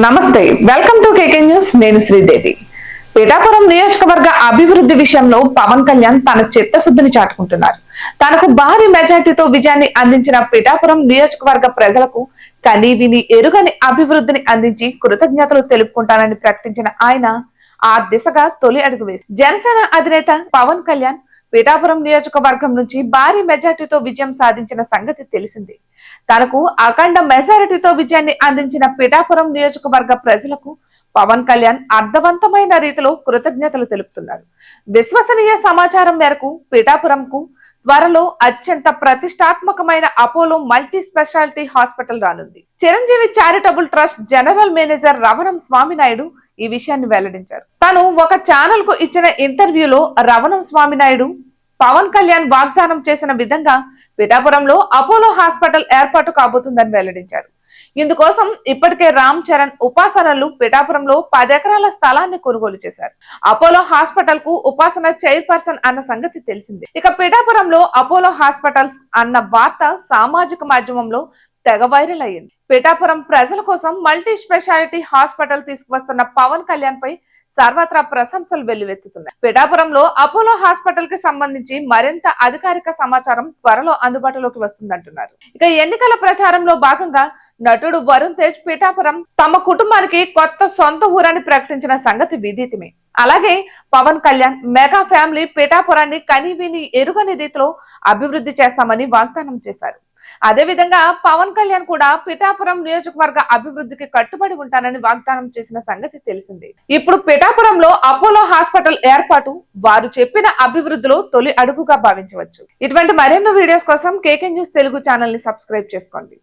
నమస్తే, welcome to KK news. నేను శ్రీదేవి. పిఠాపురం నియోజకవర్గ అభివృద్ధి విషయంలో పవన్ కళ్యాణ్ తన చిత్తశుద్ధిని చాటుకుంటున్నారు. తనకు భారీ మెజార్టీతో విజయాన్ని అందించిన పిఠాపురం నియోజకవర్గ ప్రజలకు కనీవిని ఎరుగని అభివృద్ధిని అందించి కృతజ్ఞతలు తెలుపుకుంటానని ప్రకటించిన ఆయన ఆ దిశగా తొలి అడుగు వేశారు. జనసేన అధినేత పవన్ కళ్యాణ్ పిఠాపురం నియోజకవర్గం నుంచి భారీ మెజార్టీతో విజయం సాధించిన సంగతి తెలిసిందే. తనకు అఖండ మెజారిటీతో విజయాన్ని అందించిన పిఠాపురం నియోజకవర్గ ప్రజలకు పవన్ కళ్యాణ్ అర్థవంతమైన రీతిలో కృతజ్ఞతలు తెలుపుతున్నారు. విశ్వసనీయ సమాచారం మేరకు పిఠాపురంకు త్వరలో అత్యంత ప్రతిష్టాత్మకమైన అపోలో మల్టీ స్పెషాలిటీ హాస్పిటల్ రానుంది. Chiranjeevi charitable trust general manager Ravanam Swaminaidu ఈ విషయాన్ని వెల్లడించారు. తను ఒక ఛానల్ కు ఇచ్చిన ఇంటర్వ్యూలో రవణం స్వామినాయుడు పవన్ కళ్యాణ్ వాగ్దానం చేసిన విధంగా పిఠాపురంలో అపోలో హాస్పిటల్ ఏర్పాటు కాబోతుందని వెల్లడించారు. ఇందుకోసం ఇప్పటికే రామ్ చరణ్ ఉపాసనలు పిఠాపురంలో 10 ఎకరాల స్థలాన్ని కొనుగోలు చేశారు. అపోలో హాస్పిటల్ కు ఉపాసన చైర్పర్సన్ అన్న సంగతి తెలిసిందే. ఇక పిఠాపురంలో అపోలో హాస్పిటల్స్ అన్న వార్త సామాజిక మాధ్యమంలో తెగ వైరల్ అయ్యింది. పిఠాపురం ప్రజల కోసం మల్టీ స్పెషాలిటీ హాస్పిటల్ తీసుకువస్తున్న పవన్ కళ్యాణ్ పై సర్వత్రా ప్రశంసలు వెల్లువెత్తుతున్నాయి. పిఠాపురంలో అపోలో హాస్పిటల్ కి సంబంధించి మరింత అధికారిక సమాచారం త్వరలో అందుబాటులోకి వస్తుందంటున్నారు. ఇక ఎన్నికల ప్రచారంలో భాగంగా నటుడు వరుణ్ తేజ్ పిఠాపురం తమ కుటుంబానికి కొత్త సొంత ఊరని ప్రకటించిన సంగతి విదితమే. అలాగే పవన్ కళ్యాణ్ మెగా ఫ్యామిలీ పిఠాపురాన్ని కనీవిని ఎరుగని రీతిలో అభివృద్ధి చేస్తామని వాగ్దానం చేశారు. అదే విధంగా పవన్ కళ్యాణ్ కూడా పిఠాపురం నియోజకవర్గ అభివృద్ధికి కట్టుబడి ఉంటానని వాగ్దానం చేసిన సంగతి తెలిసిందే. ఇప్పుడు పిఠాపురంలో అపోలో హాస్పిటల్ ఏర్పాటు వారు చెప్పిన అభివృద్ధిలో తొలి అడుగుగా భావించవచ్చు. ఇటువంటి మరెన్నో వీడియోస్ కోసం కేకే న్యూస్ తెలుగు ఛానల్ ని సబ్స్క్రైబ్ చేసుకోండి.